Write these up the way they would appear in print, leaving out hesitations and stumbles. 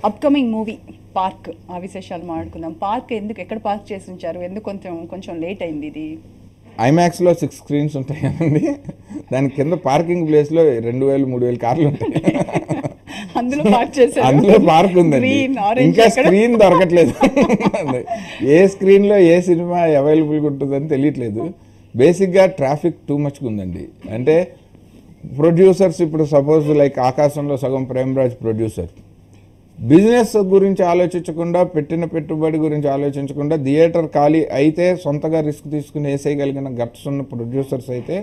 Upcoming movie park, ఆ విశేషాలు మాట్లాడుకుందాం. పార్క్ ఎక్కడ పార్క్ చేసి ఉంచారు, ఎందుకు కొంచెం లేట్ అయింది ఇది? ఐమాక్స్లో 6 స్క్రీన్స్ ఉంటాయి కదండి, దాని కింద పార్కింగ్ ప్లేస్లో 2000-3000 కార్లు ఉంటాయి. అందులో పార్క్ చేశారు. అందులో పార్క్ ఉందండి, ఇంకా స్క్రీన్ దొరకట్లేదు. ఏ స్క్రీన్లో ఏ సినిమా అవైలబుల్గా ఉంటుందని తెలియట్లేదు. బేసిక్గా ట్రాఫిక్ టూ మచ్గా ఉందండి. అంటే ప్రొడ్యూసర్స్ ఇప్పుడు సపోజ్ లైక్ ఆకాశంలో సగం ప్రేమరాజ్ ప్రొడ్యూసర్, బిజినెస్ గురించి ఆలోచించకుండా, పెట్టిన పెట్టుబడి గురించి ఆలోచించకుండా, థియేటర్ ఖాళీ అయితే సొంతగా రిస్క్ తీసుకుని వేసేయగలిగిన గట్స్ ఉన్న ప్రొడ్యూసర్స్ అయితే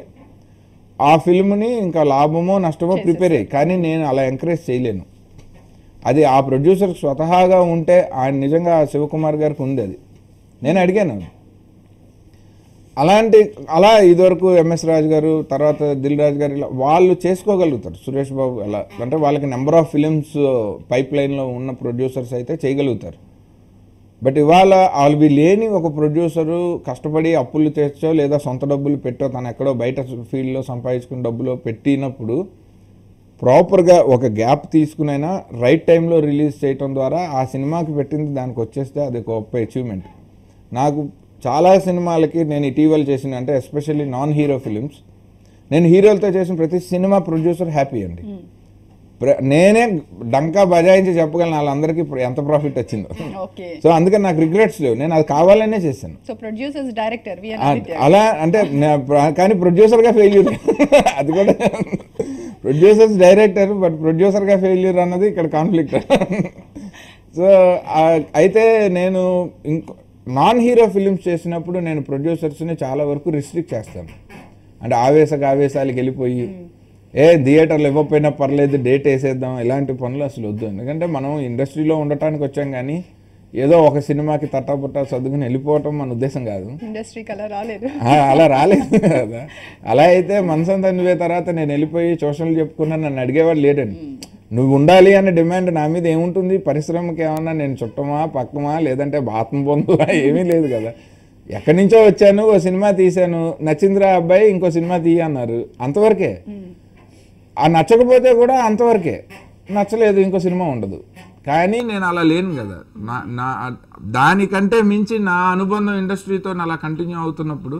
ఆ ఫిల్మ్ని ఇంకా లాభమో నష్టమో ప్రిపేర్ అయ్యి, కానీ నేను అలా ఎంకరేజ్ చేయలేను. అది ఆ ప్రొడ్యూసర్ స్వతహాగా ఉంటే, ఆయన నిజంగా శివకుమార్ గారికి ఉంది, అది నేను అడిగాను. అలా ఇదివరకు ఎంఎస్ రాజు గారు, తర్వాత దిల్ రాజు గారు, ఇలా వాళ్ళు చేసుకోగలుగుతారు. సురేష్ బాబు అలా, అంటే వాళ్ళకి నెంబర్ ఆఫ్ ఫిలిమ్స్ పైప్ లైన్లో ఉన్న ప్రొడ్యూసర్స్ అయితే చేయగలుగుతారు. బట్ ఇవాళ వాళ్ళు లేని ఒక ప్రొడ్యూసరు కష్టపడి అప్పులు తెచ్చో లేదా సొంత డబ్బులు పెట్టో, తను ఎక్కడో బయట ఫీల్డ్లో సంపాదించుకున్న డబ్బులో పెట్టినప్పుడు ప్రాపర్గా ఒక గ్యాప్ తీసుకునైనా రైట్ టైంలో రిలీజ్ చేయటం ద్వారా ఆ సినిమాకి పెట్టింది దానికి వచ్చేస్తే అది గొప్ప అచీవ్మెంట్. నాకు చాలా సినిమాలకి నేను ఇటీవల చేసిన, అంటే ఎస్పెషల్లీ నాన్ హీరో ఫిలిమ్స్, నేను హీరోలతో చేసిన ప్రతి సినిమా ప్రొడ్యూసర్ హ్యాపీ అండి. నేనే డంకా బజాయించి చెప్పగలను వాళ్ళందరికీ ఎంత ప్రాఫిట్ వచ్చిందో. సో అందుకని నాకు రిగ్రెట్స్ లేవు, నేను అది కావాలనే చేశాను. అలా అంటే కానీ ప్రొడ్యూసర్గా ఫెయిల్యూర్, అది కూడా ప్రొడ్యూసర్స్ డైరెక్టర్, బట్ ప్రొడ్యూసర్గా ఫెయిల్యూర్ అన్నది ఇక్కడ కాన్ఫ్లిక్ట్. సో అయితే నేను నాన్ హీరో ఫిలిమ్స్ చేసినప్పుడు నేను ప్రొడ్యూసర్స్ని చాలా వరకు రిస్ట్రిక్ట్ చేస్తాను. అంటే ఆవేశాలకు వెళ్ళిపోయి థియేటర్లు ఇవ్వకపోయినా పర్లేదు, డేట్ వేసేద్దాం, ఇలాంటి పనులు అసలు వద్దు. ఎందుకంటే మనం ఇండస్ట్రీలో ఉండటానికి వచ్చాం, కానీ ఏదో ఒక సినిమాకి తట్టాపుట్టా చదువుకుని వెళ్ళిపోవటం మన ఉద్దేశం కాదు. ఇండస్ట్రీకి అలా రాలేదు కదా. అలా అయితే మనసంతా నువ్వే తర్వాత నేను వెళ్ళిపోయి సోషల్ చెప్పుకున్నా నన్ను అడిగేవాడు లేడండి. నువ్వు ఉండాలి అనే డిమాండ్ నా మీద ఏముంటుంది? పరిశ్రమకి ఏమన్నా నేను చుట్టమా, పక్కమా, లేదంటే ఆత్మ బంధువా? ఏమీ లేదు కదా. ఎక్కడి నుంచో వచ్చాను, ఓ సినిమా తీశాను, నచ్చిందిరా అబ్బాయి, ఇంకో సినిమా తీయన్నారు, అంతవరకే. ఆ నచ్చకపోతే కూడా అంతవరకే, నచ్చలేదు ఇంకో సినిమా ఉండదు. కానీ నేను అలా లేను కదా. నా దానికంటే మించి నా అనుబంధం ఇండస్ట్రీతో అలా కంటిన్యూ అవుతున్నప్పుడు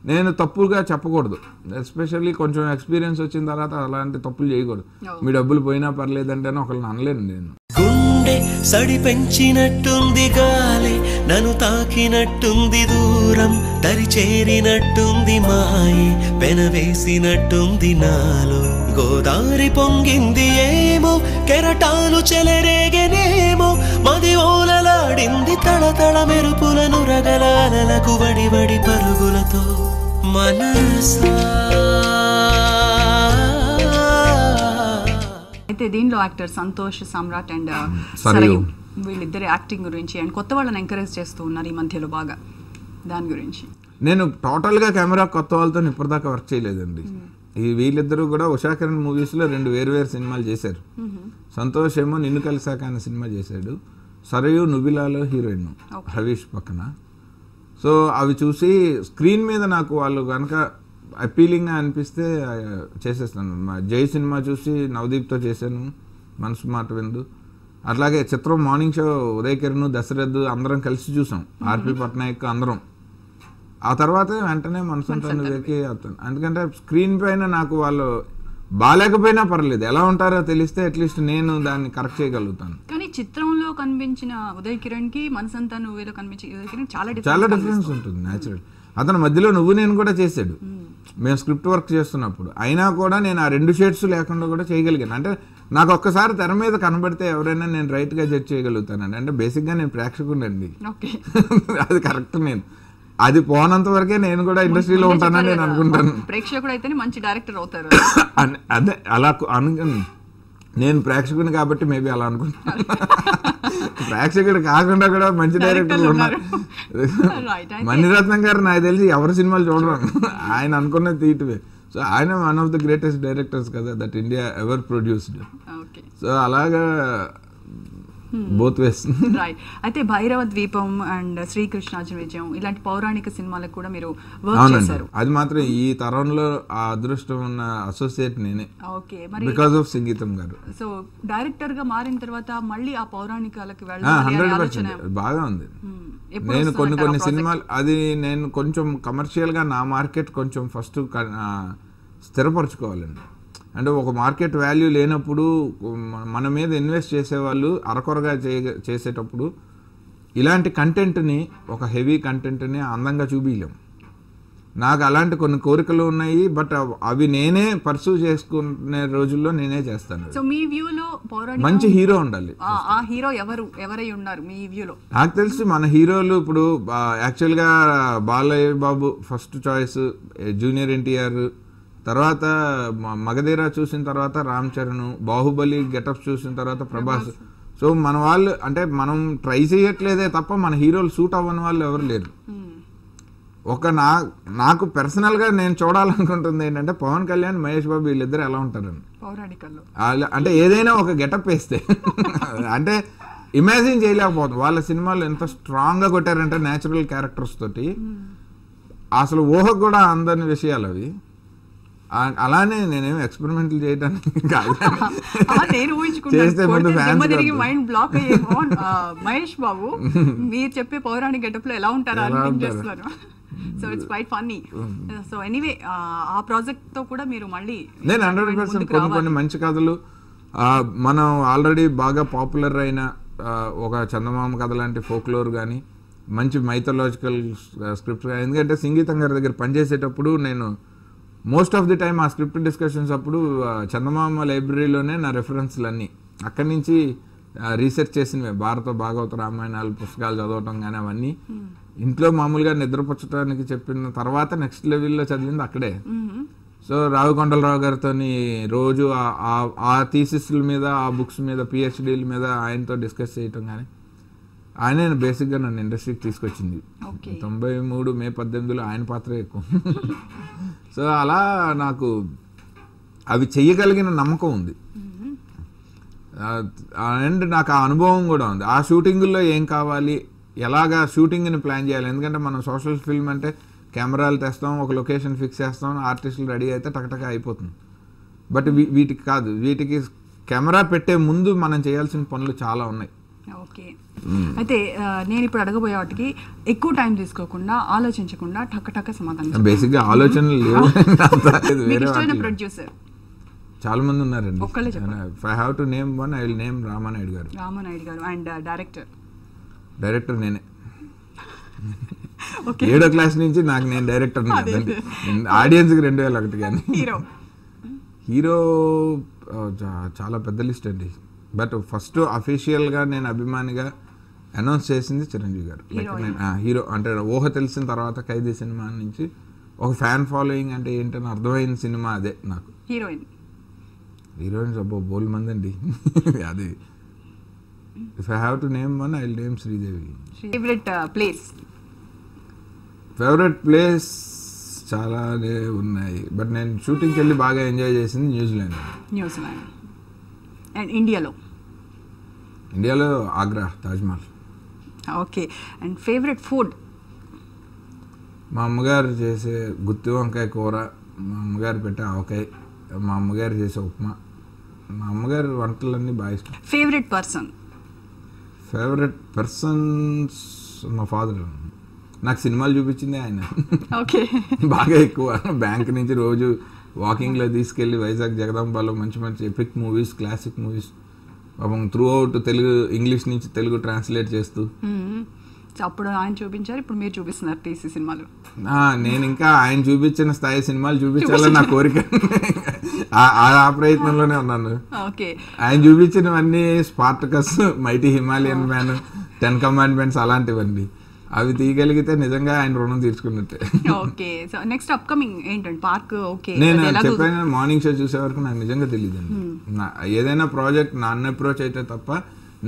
నేను తప్పుగా చెప్పకూడదు. ఎస్పెషల్లీ కొంచెం ఎక్స్పీరియన్స్ వచ్చిన తర్వాత అలాంటి తప్పులు చేయకూడదు. మీ డబ్బులు పోయినా పర్లేదంటేనే ఒకళ్ళని అనలేను నేను. గుండె సడి పెంచినట్టుంది గాలి, నన్ను తాకినట్టుంది దూరం, దరి చేరినట్టుంది మాయి, పెనవేసినట్టుంది నాలో. గోదారి పొంగింది ఏమో, కెరటాలు చెలరేగనేమో, మది ఓలలాడింది తళతళ మెరుపులను రగలాలకు వడి వడి పరుగులతో మనసా. అయితే దీనిలో actor Santosh, Samrat and Sarayu, వీళ్ళిద్దరు యాక్టింగ్ గురించి అండ్ కొత్త వాళ్ళని ఎంకరేజ్ చేస్తూ ఉన్నారు ఈ మధ్యలో బాగా, దాని గురించి. నేను టోటల్గా కెమెరా కొత్త వాళ్ళతో ఇప్పటిదాకా వర్క్ చేయలేదండి. ఈ వీళ్ళిద్దరూ కూడా ఉషాకిరణ్ మూవీస్లో 2 వేరు సినిమాలు చేశారు. సంతోష్ ఏమో నిన్ను కలిసాక అనే సినిమా చేశాడు, సరయు నుబిలాలో హీరోయిన్ హరీష్ పక్కన. సో అవి చూసి స్క్రీన్ మీద నాకు వాళ్ళు కనుక అపీలింగ్గా అనిపిస్తే చేసేస్తాను. మా జై సినిమా చూసి నవదీప్తో చేశాను, మనసు మాట విందు. అట్లాగే చిత్రం మార్నింగ్ షో ఉదయ్ కిరణ్, దశరథ్ అందరం కలిసి చూసాం, ఆర్పి పట్నాయక్ అందరం. ఆ తర్వాత వెంటనే మనసంతా నువ్వేకి అవుతాను. ఎందుకంటే స్క్రీన్ పైన నాకు వాళ్ళు బాగాలేకపోయినా పర్లేదు, ఎలా ఉంటారో తెలిస్తే అట్లీస్ట్ నేను దాన్ని కరెక్ట్ చేయగలుగుతాను. కానీ చిత్రంలో కనిపించిన ఉదయ్ కిరణ్ కి మనసంతా నువ్వేలో కనిపించే ఉదయ్ కిరణ్ చాలా డిఫరెన్స్ ఉంటుంది. న్యాచురల్. అతను మధ్యలో నువ్వు నేను కూడా చేశాడు, మేము స్క్రిప్ట్ వర్క్ చేస్తున్నప్పుడు. అయినా కూడా నేను ఆ 2 షేడ్స్ లేకుండా కూడా చేయగలిగాను. అంటే నాకు ఒక్కసారి తెర మీద కనబడితే ఎవరైనా నేను రైట్గా జడ్జ్ చేయగలుగుతానండి. అంటే బేసిక్గా నేను ప్రేక్షకుడండి, అది కరెక్ట్. నేను అది పోనంత వరకే నేను కూడా ఇండస్ట్రీలో ఉంటానని నేను అనుకుంటాను. ప్రేక్షకుడు అయితేనే మంచి డైరెక్టర్ అవుతారు. అదే అలా నేను ప్రేక్షకుని కాబట్టి మేబీ అలా అనుకుంటాను. ప్రేక్షకుడు కాకుండా కూడా మంచి డైరెక్టర్లు ఉన్నారు. మణిరత్నం గారు నాకు తెలిసి ఎవరి సినిమాలు చూడరు, ఆయన అనుకున్నది తీయటమే. సో ఆయన one of the greatest directors కదా that India ever produced. So అలాగా బోత్ వేస్. రైట్. అయితే భైరవ ద్వీపం అండ్ శ్రీకృష్ణార్జున విజయం ఇలాంటి పౌరాణిక సినిమాలకు కూడా మీరు వర్క్ చేశారు. అది మాత్రం ఈ తరంలో ఆ అదృష్టం ఉన్న అసోసియేట్ నేనే. ఓకే, మరి బికాస్ ఆఫ్ సంగీతం గారు. సో డైరెక్టర్ గా మారిన తర్వాత మళ్ళీ ఆ పౌరాణికాలకు వెళ్ళాలి 100% బాగా ఉంది. నేను కొన్ని సినిమాలు అది నేను కొంచెం కమర్షియల్ గా నా మార్కెట్ కొంచెం ఫస్ట్ స్థిరపరచుకోవాలండి. అంటే ఒక మార్కెట్ వాల్యూ లేనప్పుడు మన మీద ఇన్వెస్ట్ చేసేవాళ్ళు అరకొరగా చేసేటప్పుడు ఇలాంటి కంటెంట్ని, ఒక హెవీ కంటెంట్ని అందంగా చూపించలేం. నాకు అలాంటి కొన్ని కోరికలు ఉన్నాయి, బట్ అవి నేనే పర్సూ చేసుకునే రోజుల్లో నేనే చేస్తాను. సో మీ వ్యూలో మంచి హీరో ఉండాలి. ఆ హీరో ఎవరై ఉన్నారు మీ వ్యూలో? నాకు తెలిసి మన హీరోలు ఇప్పుడు యాక్చువల్గా Balayya Babu first choice, junior NTR, తర్వాత మగధీర చూసిన తర్వాత రామ్ చరణ్, బాహుబలి గెటప్ చూసిన తర్వాత ప్రభాస్. సో మన వాళ్ళు అంటే మనం ట్రై చేయట్లేదే తప్ప మన హీరోలు సూట్ అవ్వని వాళ్ళు ఎవరు లేరు. నాకు పర్సనల్గా నేను చూడాలనుకుంటుంది ఏంటంటే పవన్ కళ్యాణ్, మహేష్ బాబు వీళ్ళిద్దరు ఎలా ఉంటారని. అంటే ఏదైనా ఒక గెటప్ వేస్తే అంటే ఇమాజిన్ చేయలేకపోతుంది. వాళ్ళ సినిమాలు ఎంత స్ట్రాంగ్గా కొట్టారంటే న్యాచురల్ క్యారెక్టర్స్ తోటి అసలు ఊహకు కూడా అందని విషయాలు అవి. అలానే నేనేమి ఎక్స్పెరిమెంట్లు చేయడానికి చేస్తే మైండ్ బ్లాక్ మహేష్ బాబు మీరు చెప్పే పౌరాణిక గెటప్ లో ఎలా ఉంటారా అని చేస్తున్నారు. So it's quite funny. So anyway ఆ ప్రాజెక్ట్ తో కూడా మీరు మళ్ళీ నేను 100% కొన్ని మంచి కథలు మనం ఆల్రెడీ బాగా పాపులర్ అయిన ఒక చందమామ కథ లాంటి ఫోక్లోర్ కానీ మంచి మైథలాజికల్ స్క్రిప్ట్స్ కానీ, ఎందుకంటే సంగీతం గారి దగ్గర పనిచేసేటప్పుడు నేను మోస్ట్ ఆఫ్ ది టైమ్ ఆ స్క్రిప్ట్ డిస్కషన్స్ అప్పుడు చందమామ లైబ్రరీలోనే నా రెఫరెన్స్లు అన్నీ అక్కడి నుంచి రీసెర్చ్ చేసినవే. భారత భాగవత రామాయణాలు పుస్తకాలు చదవటం కానీ అవన్నీ ఇంట్లో మామూలుగా నిద్రపుచ్చడానికి చెప్పిన తర్వాత నెక్స్ట్ లెవెల్లో చదివింది అక్కడే. సో రావుకొండలరావు గారితో రోజు ఆ థీసిస్ల మీద, ఆ బుక్స్ మీద, పిహెచ్డీల మీద ఆయనతో డిస్కస్ చేయటం కానీ ఆయనే బేసిక్గా నన్ను ఇండస్ట్రీకి తీసుకొచ్చింది. 93 మే 18 ఆయన పాత్ర ఎక్కువ. సో అలా నాకు అవి చెయ్యగలిగిన నమ్మకం ఉంది అండ్ నాకు ఆ అనుభవం కూడా ఉంది. ఆ షూటింగుల్లో ఏం కావాలి, ఎలాగా షూటింగ్ని ప్లాన్ చేయాలి. ఎందుకంటే మనం సోషల్ ఫిల్మ్ అంటే కెమెరాలు తెస్తాం, ఒక లొకేషన్ ఫిక్స్ చేస్తాం, ఆర్టిస్టులు రెడీ అయితే టకటక అయిపోతుంది. బట్ వీటికి కాదు, వీటికి కెమెరా పెట్టే ముందు మనం చేయాల్సిన పనులు చాలా ఉన్నాయి. ఓకే, అయితే నేను ఇప్పుడు అడగబోయే వాటికి ఎక్కువ టైం తీసుకోకుండా, ఆలోచించకుండా టక్ సమాధానం. బేసిక్గా ఆలోచనలు లేవు. ప్రొడ్యూసర్ చాలా మంది ఉన్నారండి. ఒక్కళ్ళే చెప్పండి. If I have to name one, I will name Ramanaidu garu. And director నేనే. 7వ క్లాస్ నుంచి నాకు నేను డైరెక్టర్. ఆడియన్స్కి 2001 కానీ. హీరో చాలా పెద్ద లిస్ట్ అండి. బట్ ఫస్ట్ అఫీషియల్గా నేను అభిమానిగా అనౌన్స్ చేసింది చిరంజీవి గారు. హీరో అంటే ఊహ తెలిసిన తర్వాత ఖైదీ సినిమా నుంచి ఒక ఫ్యాన్ ఫాలోయింగ్ అంటే ఏంటని అర్థమైన సినిమా అదే నాకు. హీరోయిన్స్ అబ్బో బోల్ మంది అండి. అది if I have to name one, I will name Sridevi. Favourite place చాలానే ఉన్నాయి, బట్ నేను షూటింగ్కి వెళ్ళి బాగా ఎంజాయ్ చేసింది న్యూజిలాండ్. అండ్ ఇండియాలో Agra, Taj Mahal. Okay, and favourite food? మా అమ్మగారు చేసే గుత్తి వంకాయ కూర, మా అమ్మగారు పెట్టే ఆవకాయ, మా అమ్మగారు చేసే ఉప్మా, మా అమ్మగారు వంటలన్నీ బాగా ఇష్టం. ఫేవరెట్ పర్సన్స్ మా ఫాదర్. నాకు సినిమాలు చూపించింది ఆయన. ఓకే, బాగా ఎక్కువ. బ్యాంక్ నుంచి రోజు వాకింగ్లో తీసుకెళ్ళి వైజాగ్ జగదాంబాలో మంచి మంచి ఎపిక్ మూవీస్, క్లాసిక్ మూవీస్ పాపం త్రూ అవుట్ తెలుగు, ఇంగ్లీష్ నుంచి తెలుగు ట్రాన్స్లేట్ చేస్తూ. అప్పుడు ఆయన చూపించారు, ఇప్పుడు మీరు చూపిస్తున్నారు టీసీ సినిమాలు. నేను ఇంకా ఆయన చూపించిన స్థాయి సినిమాలు చూపించాలని నా కోరిక. ఆ ప్రయత్నంలోనే ఉన్నాను. ఆయన చూపించినవన్నీ Spartacus, mighty Himalayan man, 10 commandments అలాంటివన్నీ. అవి తీయగలిగితే నిజంగా ఆయన రుణం తీర్చుకున్నట్టే. ఓకే, సో నెక్స్ట్ అప్కమింగ్ ఏంటంటే పార్క్. ఓకే, నేను చెప్పాను మార్నింగ్ షో చూసే వరకు నాకు నిజంగా తెలియదండి. ఏదైనా ప్రాజెక్ట్ నన్ను అప్రోచ్ అయితే తప్ప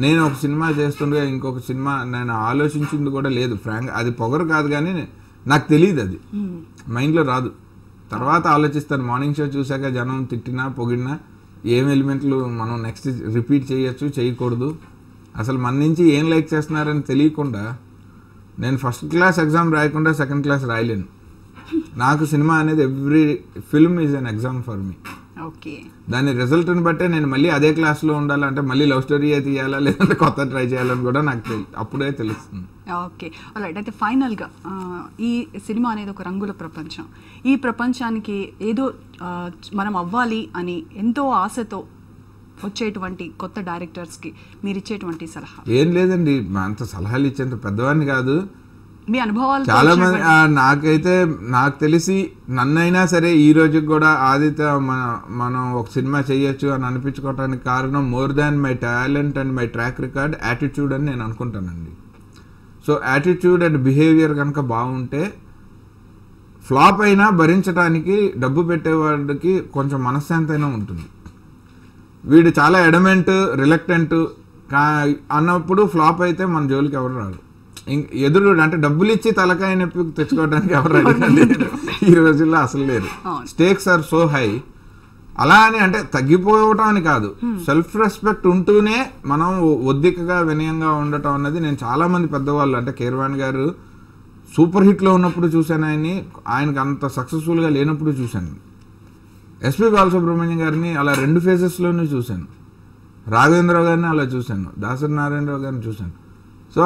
నేను ఒక సినిమా చేస్తుండగా ఇంకొక సినిమా నేను ఆలోచించింది కూడా లేదు. ఫ్రాంక్ అది పొగరు కాదు, కానీ నాకు తెలియదు, అది మైండ్లో రాదు. తర్వాత ఆలోచిస్తాను. మార్నింగ్ షో చూసాక జనం తిట్టినా పొగిడినా ఏం ఎలిమెంట్లు మనం నెక్స్ట్ రిపీట్ చేయొచ్చు, చేయకూడదు, అసలు మన నుంచి ఏం లైక్ చేస్తున్నారని తెలియకుండా నేను ఫస్ట్ క్లాస్ ఎగ్జామ్ రాయకుండా సెకండ్ క్లాస్ రాయలేను. నాకు సినిమా అనేది every film is an exam for me. Okay, దాని రిజల్ట్ని బట్టే నేను మళ్ళీ అదే క్లాస్లో ఉండాలంటే మళ్ళీ లవ్ స్టోరీ తీయాలా లేదంటే కొత్త ట్రై చేయాలని కూడా నాకు అప్పుడే తెలుస్తుంది. Okay, right. అయితే ఫైనల్గా ఈ సినిమా అనేది ఒక రంగుల ప్రపంచం. ఈ ప్రపంచానికి ఏదో మనం అవ్వాలి అని ఎంతో ఆశతో వచ్చేటువంటి కొత్త డైరెక్టర్స్కి మీరు ఇచ్చేటువంటి సలహా? ఏం లేదండి, అంత సలహాలు ఇచ్చేంత పెద్దవాడిని కాదు. మీ అనుభవాలు చాలా మంది నాకైతే నాకు తెలిసి నన్నైనా సరే ఈ రోజుకి కూడా ఆదిత్య మనం ఒక సినిమా చేయొచ్చు అని అనిపించుకోవడానికి కారణం more than my talent and my track record attitude అని నేను అనుకుంటానండి. సో యాటిట్యూడ్ అండ్ బిహేవియర్ కనుక బాగుంటే ఫ్లాప్ అయినా భరించడానికి డబ్బు పెట్టేవాడికి కొంచెం మనశ్శాంతి అయినా ఉంటుంది. వీడు చాలా ఎడమెంట్ రిలక్టెంట్ అన్నప్పుడు ఫ్లాప్ అయితే మన జోలికి ఎవరు రారు. ఎదురు అంటే డబ్బులు ఇచ్చి తలకాయ నొప్పి తెచ్చుకోవడానికి ఎవరు రెడీ ఈ రోజుల్లో అసలు లేరు. Stakes are so high. అలా అని అంటే తగ్గిపోవటం అని కాదు, సెల్ఫ్ రెస్పెక్ట్ ఉంటూనే మనం ఒద్దికగా వినయంగా ఉండటం అన్నది నేను చాలా మంది పెద్దవాళ్ళు అంటే కీరవాణి గారు సూపర్ హిట్లో ఉన్నప్పుడు చూశాను ఆయనకి అంత సక్సెస్ఫుల్గా లేనప్పుడు చూశాను. ఎస్పి బాలసుబ్రహ్మణ్యం గారిని అలా 2 ఫేజెస్లోనూ చూశాను. రాఘవేంద్రరావు గారిని అలా చూశాను. దాసరి నారాయణరావు గారిని చూశాను. సో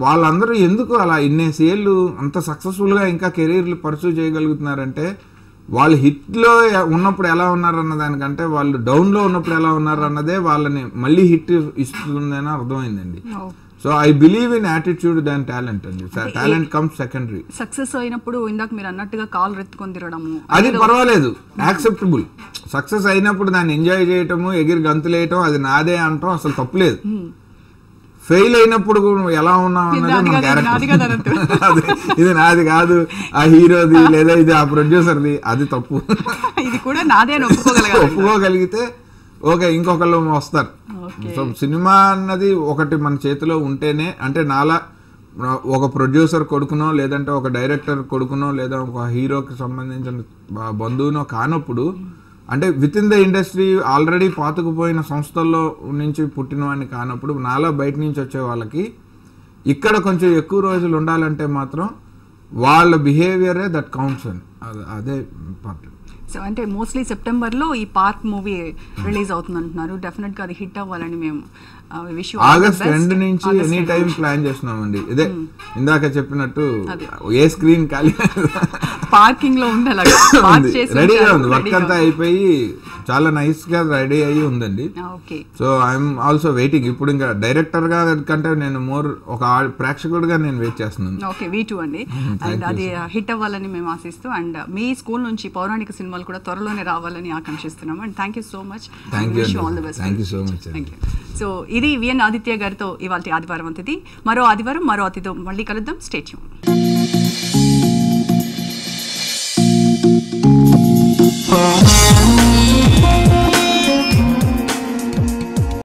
వాళ్ళందరూ ఎందుకు అలా ఇన్నేసేళ్ళు అంత సక్సెస్ఫుల్గా ఇంకా కెరీర్లు పర్సూ చేయగలుగుతున్నారంటే వాళ్ళు హిట్లో ఉన్నప్పుడు ఎలా ఉన్నారన్న దానికంటే వాళ్ళు డౌన్లో ఉన్నప్పుడు ఎలా ఉన్నారు అన్నదే వాళ్ళని మళ్ళీ హిట్ ఇస్తుందని అర్థమైందండి. So I believe in attitude than talent అండి. Talent comes secondary. సక్సెస్ అయినప్పుడు ఇందాక మీరు అన్నట్టుగా కాల్ రెత్తుకొని తిరగడము అది పర్వాలేదు, యాక్సెప్టబుల్. సక్సెస్ అయినప్పుడు దాన్ని ఎంజాయ్ చేయటము, ఎగిరి గంతులేయటం, అది నాదే అంటాం అసలు తప్పులేదు. ఫెయిల్ అయినప్పుడు ఎలా ఉన్నాం అన్నది మన క్యారెక్టర్. ఇది నాది కాదు, ఆ హీరోది లేదా ఇది ఆ ప్రొడ్యూసర్ది, అది తప్పు. ఇది కూడా నాదే ఒప్పుకోగలిగితే ఓకే, ఇంకొకళ్ళు వస్తారు. సో సినిమా అన్నది ఒకటి మన చేతిలో ఉంటేనే, అంటే నాలా ఒక ప్రొడ్యూసర్ కొడుకునో లేదంటే ఒక డైరెక్టర్ కొడుకునో లేదా ఒక హీరోకి సంబంధించిన బంధువునో కానప్పుడు, అంటే within the industry already పాతుకుపోయిన సంస్థల్లో నుంచి పుట్టిన వాడిని కానప్పుడు నాలా బయట నుంచి వచ్చే వాళ్ళకి ఇక్కడ కొంచెం ఎక్కువ రోజులు ఉండాలంటే మాత్రం వాళ్ళ బిహేవియరే దట్ కౌంట్స్ అని, అదే ఇంపార్టెంట్. సో అంటే మోస్ట్లీ సెప్టెంబర్లో ఈ పార్క్ మూవీ రిలీజ్ అవుతుంది అంటున్నారు. డెఫినెట్గా అది హిట్ అవ్వాలని మేము ఆగస్ట్ 2 నుంచి ఎనీ టైం ప్లాన్ చేస్తున్నామండి. ఇదే ఇందాక చెప్పినట్టు ఏ స్క్రీన్ ఖాళీ పార్కింగ్ లో ఉంది, రెడీగా ఉంది. వర్క్ అంతా అయిపోయి చాలా నైస్ గా రెడీ అయ్యి ఉందండి. So I'm also waiting. ఇప్పుడు ఇంకా డైరెక్టర్ గా కంటే నేను మోర్ ఒక ప్రేక్షకుడిగా నేను వెయిట్ చేస్తున్నాను. ఓకే, V2 అండి. అండ్ అది హిట్ అవ్వాలని మేము ఆశిస్తూ, అండ్ మీ స్కూల్ నుంచి పౌరాణిక సినిమాలు కూడా త్వరలోనే రావాలని ఆకాంక్షిస్తున్నాము. And thank you so much. All the best. Thank you so much. Thank you. So ఇది విఎన్ ఆదిత్య గారితో ఇవాళ ఆదివారం అంతిది. మరో ఆదివారం మరో అతిథితో మళ్ళీ కలుద్దాం. Stay tune.